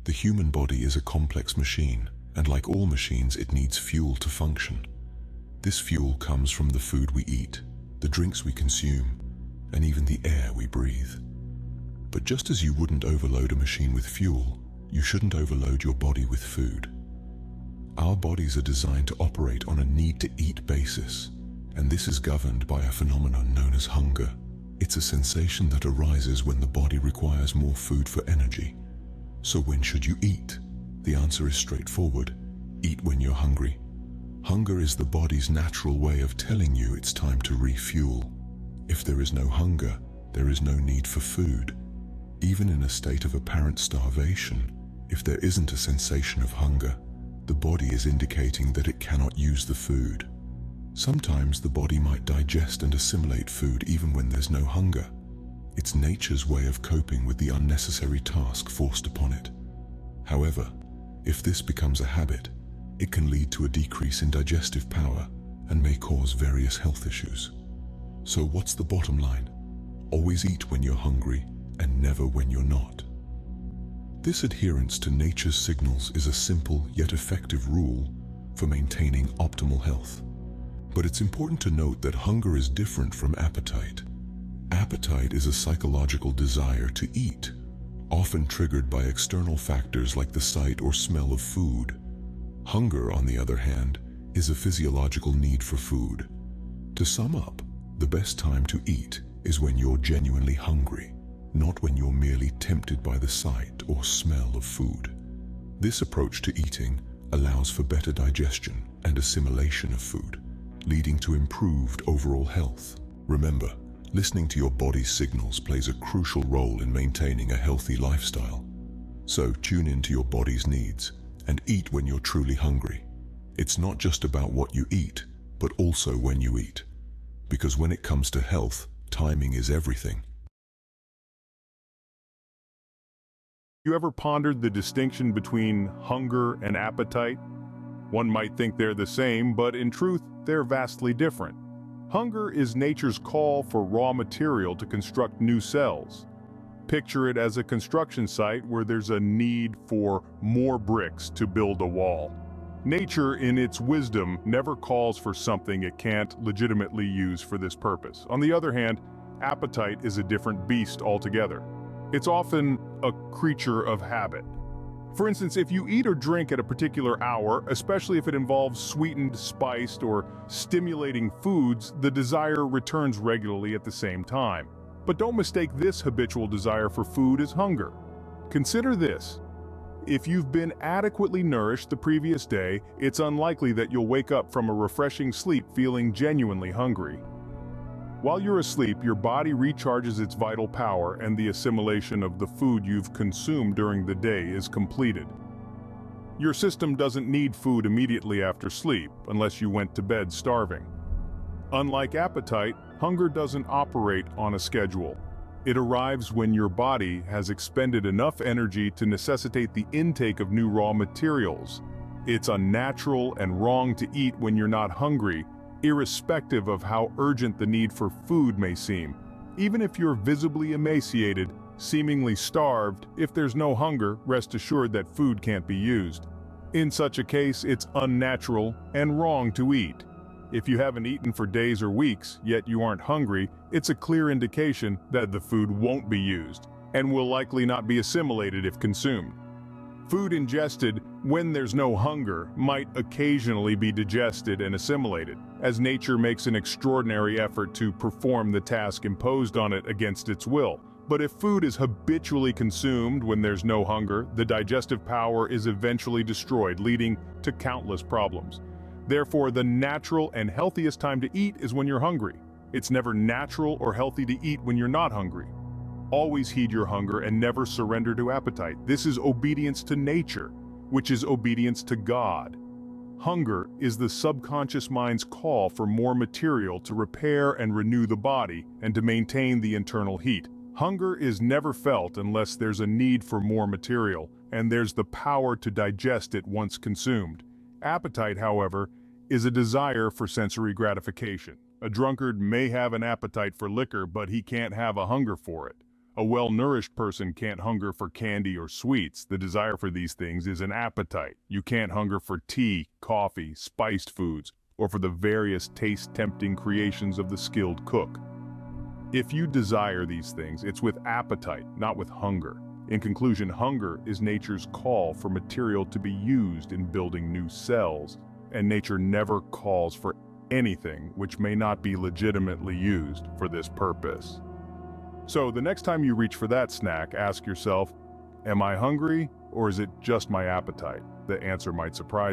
The human body is a complex machine, and like all machines, it needs fuel to function. This fuel comes from the food we eat, the drinks we consume, and even the air we breathe. But just as you wouldn't overload a machine with fuel, you shouldn't overload your body with food. Our bodies are designed to operate on a need-to-eat basis, and this is governed by a phenomenon known as hunger. It's a sensation that arises when the body requires more food for energy. So when should you eat? The answer is straightforward. Eat when you're hungry. Hunger is the body's natural way of telling you it's time to refuel. If there is no hunger, there is no need for food. Even in a state of apparent starvation, if there isn't a sensation of hunger, the body is indicating that it cannot use the food. Sometimes the body might digest and assimilate food even when there's no hunger. It's nature's way of coping with the unnecessary task forced upon it. However, if this becomes a habit, it can lead to a decrease in digestive power and may cause various health issues. So what's the bottom line? Always eat when you're hungry and never when you're not. This adherence to nature's signals is a simple yet effective rule for maintaining optimal health. But it's important to note that hunger is different from appetite. Appetite is a psychological desire to eat, often triggered by external factors like the sight or smell of food. Hunger, on the other hand, is a physiological need for food. To sum up, the best time to eat is when you're genuinely hungry, not when you're merely tempted by the sight or smell of food. This approach to eating allows for better digestion and assimilation of food, leading to improved overall health. Remember, listening to your body's signals plays a crucial role in maintaining a healthy lifestyle. So tune into your body's needs and eat when you're truly hungry. It's not just about what you eat, but also when you eat. Because when it comes to health, timing is everything. You ever pondered the distinction between hunger and appetite? One might think they're the same, but in truth, they're vastly different. Hunger is nature's call for raw material to construct new cells. Picture it as a construction site where there's a need for more bricks to build a wall. Nature, in its wisdom, never calls for something it can't legitimately use for this purpose. On the other hand, appetite is a different beast altogether. It's often a creature of habit. For instance, if you eat or drink at a particular hour, especially if it involves sweetened, spiced, or stimulating foods, the desire returns regularly at the same time. But don't mistake this habitual desire for food as hunger. Consider this. If you've been adequately nourished the previous day, it's unlikely that you'll wake up from a refreshing sleep feeling genuinely hungry. While you're asleep, your body recharges its vital power and the assimilation of the food you've consumed during the day is completed. Your system doesn't need food immediately after sleep, unless you went to bed starving. Unlike appetite, hunger doesn't operate on a schedule. It arrives when your body has expended enough energy to necessitate the intake of new raw materials. It's unnatural and wrong to eat when you're not hungry, irrespective of how urgent the need for food may seem. Even if you're visibly emaciated, seemingly starved, if there's no hunger, rest assured that food can't be used. In such a case, it's unnatural and wrong to eat. If you haven't eaten for days or weeks, yet you aren't hungry, it's a clear indication that the food won't be used, and will likely not be assimilated if consumed. Food ingested when there's no hunger might occasionally be digested and assimilated, as nature makes an extraordinary effort to perform the task imposed on it against its will. But if food is habitually consumed when there's no hunger, the digestive power is eventually destroyed, leading to countless problems. Therefore, the natural and healthiest time to eat is when you're hungry. It's never natural or healthy to eat when you're not hungry. Always heed your hunger and never surrender to appetite. This is obedience to nature, which is obedience to God. Hunger is the subconscious mind's call for more material to repair and renew the body and to maintain the internal heat. Hunger is never felt unless there's a need for more material, and there's the power to digest it once consumed. Appetite, however, is a desire for sensory gratification. A drunkard may have an appetite for liquor, but he can't have a hunger for it. A well-nourished person can't hunger for candy or sweets. The desire for these things is an appetite. You can't hunger for tea, coffee, spiced foods, or for the various taste-tempting creations of the skilled cook. If you desire these things, it's with appetite, not with hunger. In conclusion, hunger is nature's call for material to be used in building new cells, and nature never calls for anything which may not be legitimately used for this purpose. So the next time you reach for that snack, ask yourself, am I hungry or is it just my appetite? The answer might surprise you.